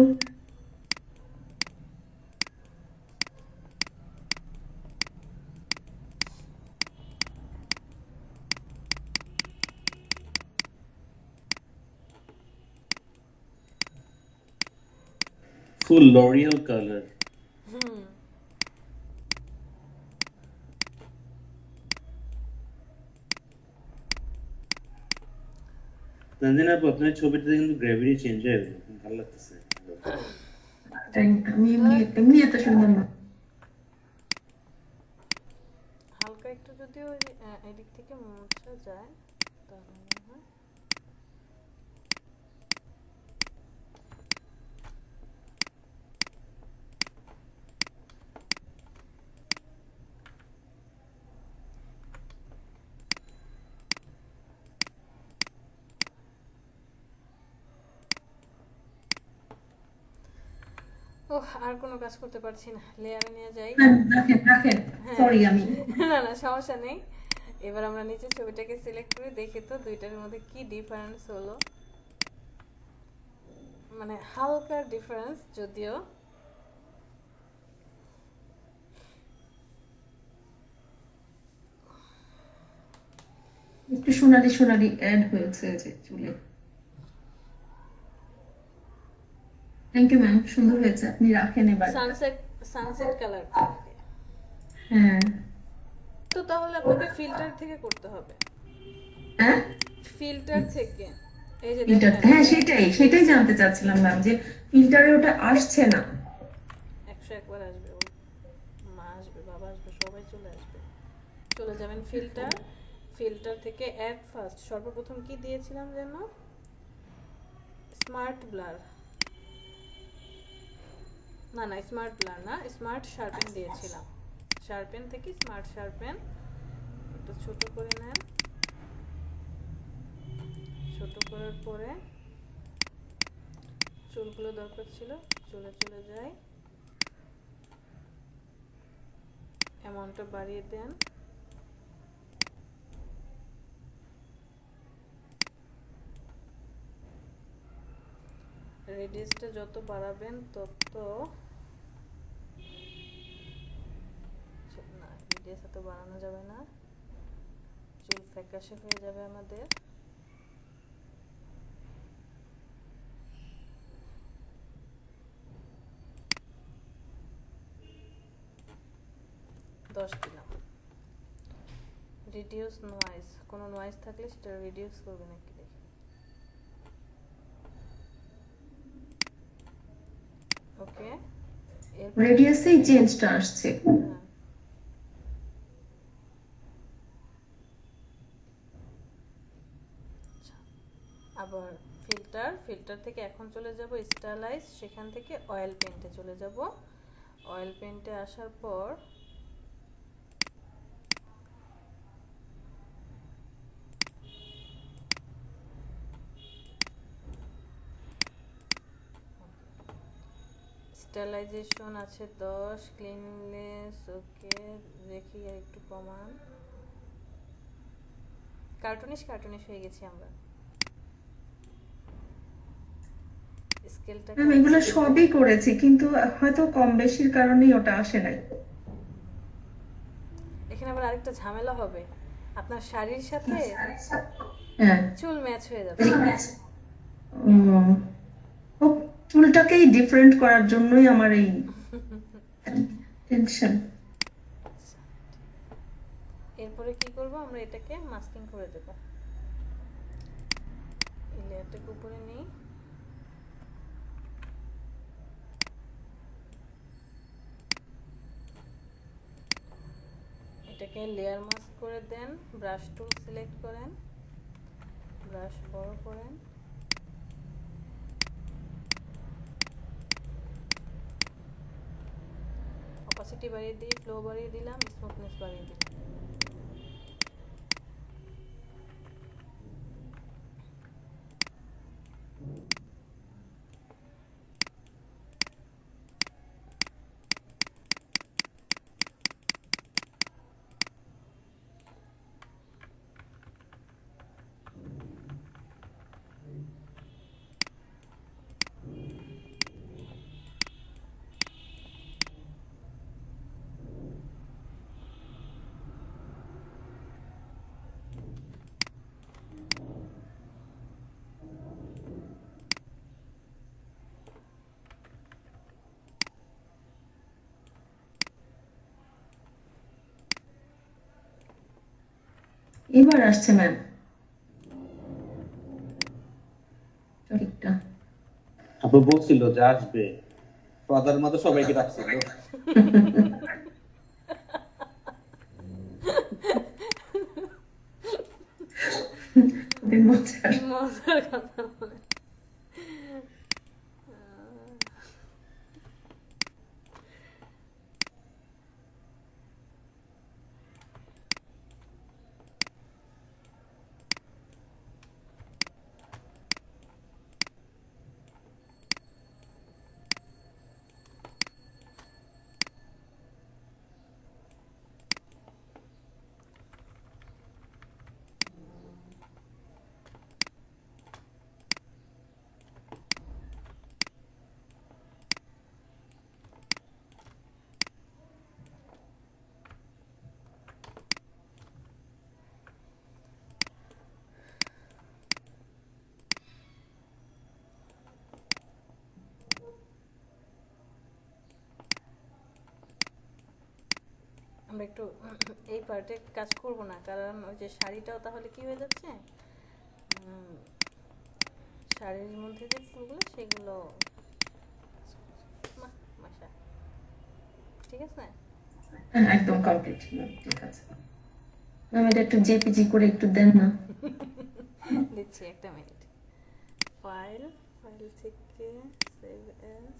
I: Full L'Oreal colour. Tanzina আপু, আপনার ছবিটাতে কিন্তু গ্র্যাভিটি চেঞ্জ হয়ে গেল, ভালো লাগতেছে।
H: আমি এমনি এত সুন্দর না।
B: হালকা একটু যদি ওই এদিক থেকে মোছা যায় তাহলে মনে হয়। ওহ, আর কোনো কাজ করতে পারছি না, লেয়ারে নিয়ে যাই।
H: রাখেন, সরি আমি।
B: না না সমস্যা নেই। এবার আমরা নিচে ছবিটাকে সিলেক্ট করে দেখি তো দুইটার মধ্যে কি ডিফারেন্স হলো। মানে হালকা ডিফারেন্স যদিও।
H: একটু সোনালি সোনালি অ্যাড হয়েছে যে চুলে। থ্যাংক ইউ ম্যাম, সুন্দর হয়েছে। আপনি রাখেন এবার।
B: Sunset colour.
H: হ্যাঁ,
B: তো তাহলে আপনাকে ফিল্টার থেকে করতে হবে।
H: হ্যাঁ
B: ফিল্টার থেকে এই যে
H: ফিল্টার, হ্যাঁ সেটাই জানতে চাচ্ছিলাম ম্যাম, যে ফিল্টারে ওটা আসছে না।
B: 101 বার আসবে, ওর মা আসবে, বাবা আসবে, সবাই চলে আসবে। চলে যাবেন ফিল্টার থেকে অ্যাড ফার্স্ট। সর্বপ্রথম কি দিয়েছিলাম যেন? Smart blur. না স্মার্ট ব্লার না, স্মার্ট শার্পেন দিয়েছিলাম। শার্পেন থেকে স্মার্ট শার্পেন একটু ছোট করে নেন। ছোট করার পরে চুলগুলো দরকার ছিল, চলে যায়, অ্যামাউন্টটা বাড়িয়ে দেন। রেডিয়াসটা যত বাড়াবেন তত না, রেডিয়াস এত বাড়ানো যাবে না, চুল ফ্যাকাশে হয়ে যাবে আমাদের। দিলাম। রিডিউস নয়েজ, কোনো নয়েজ থাকলে সেটা রিডিউস করবে নাকি দেখি। ওকে,
H: রেডিয়াসেই চেঞ্জটা আসছে।
B: আবার ফিল্টার থেকে এখন চলে যাব স্টাইলাইজ, সেখান থেকে অয়েল পেইন্টে চলে যাব। অয়েল পেইন্টে আসার পর স্টাইলাইজেশন আছে 10, ক্লিননেস ওকে, দেখি আর একটু কমান। কার্টুনিশ হয়ে গেছি আমরা। স্কেলটা
H: ম্যাম এগুলো সবই করেছি, কিন্তু হয়তো কম বেশির কারণেই ওটা আসে নাই।
B: এখানে আবার আরেকটা ঝামেলা হবে, আপনার শাড়ির সাথে
H: হ্যাঁ,
B: চুল ম্যাচ হয়ে যাবে।
H: ও চুলটাকেই ডিফারেন্ট করার জন্যই আমার এই টেনশন।
B: এরপরে কি করব, আমরা এটাকে মাস্কিং করে দেব। এই লেয়ারটাকে উপরে নিই, এটাকে লেয়ার মাস্ক করে দেন। ব্রাশ টুল সিলেক্ট করেন, ব্রাশ বড় করেন, অপাসিটি বাড়িয়ে দিই, ফ্লো বাড়িয়ে দিলাম, স্মুথনেস বাড়িয়ে দিলাম।
H: এবার আসছে ম্যাম সঠিকটা।
I: আপু বলছিল যে আসবে, ফাদার মতো সবাইকে ডাকছিল।
B: মজার কথা বলে। আমরা একটু এই পার্টে কাজ করব না, কারণ ওই যে শাড়িটাও তাহলে কি হয়ে যাচ্ছে, শাড়ির মধ্যে যে ফুলগুলো সেগুলো মাশা। ঠিক আছে,
H: একদম কমপ্লিট। ঠিক আছে ম্যাম, এটা একটু জেপিজি করে একটু দেন না।
B: দিচ্ছি, একটা মিনিট। ফাইল থেকে সেভ অ্যাজ,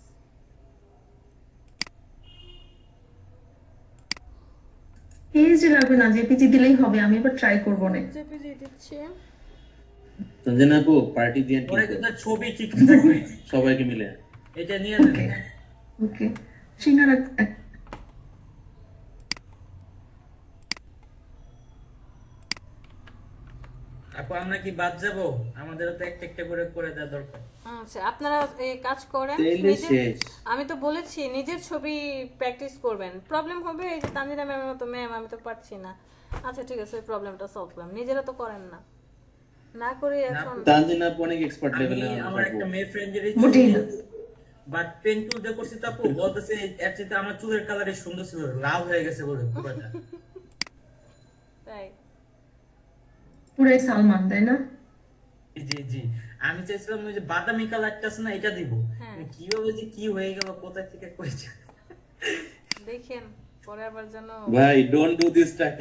H: পেজে লাগবে না, জেপিজি দিলেই হবে। আমি এবার ট্রাই করব না।
B: জেপিজি দিচ্ছি।
I: সঞ্জনা আপু পার্টি দিয়ে
C: পরে কিন্তু ছবি ঠিক থাকবে
I: সবাইকে মিলে।
C: এটা নিয়ে নেন।
H: ওকে সিঙ্গারা
C: আপু আমরা কি বাদ যাব? আমাদেরও তো একটা একটা করে করে দেওয়া দরকার।
B: আচ্ছা, আপনারা এই কাজ করেন। আমি তো বলেছি নিজের ছবি প্র্যাকটিস করবেন। প্রবলেম হবে এই যে তানজিনা ম্যামের মতো, ম্যাম আমি তো পারছি না। আচ্ছা ঠিক আছে, ওই প্রবলেমটা সলভ করলাম। নিজেরা তো করেন না, না করে এখন
I: তানজিনা আপু অনেক এক্সপার্ট লেভেলে।
C: আমার একটা মেয়ে ফ্রেন্ডের বাট পেন টুল দিয়ে করছি, তো আপু বলতেছে এর চেয়ে আমার চুলের কালারে সুন্দর ছিল, লাল হয়ে গেছে বলে পুরোটা।
B: তাই
H: পুরাই সালমান, তাই না?
C: জি জি, আমি চাইছিলাম ওই যে বাদামি কালারটা আছে না, এটা দিব। কিভাবে যে কি হয়ে গেল, কোথা থেকে কইছে
B: দেখেন, পরে আবার যেন
I: ভাই ডোন্ট ডু দিস টাইম।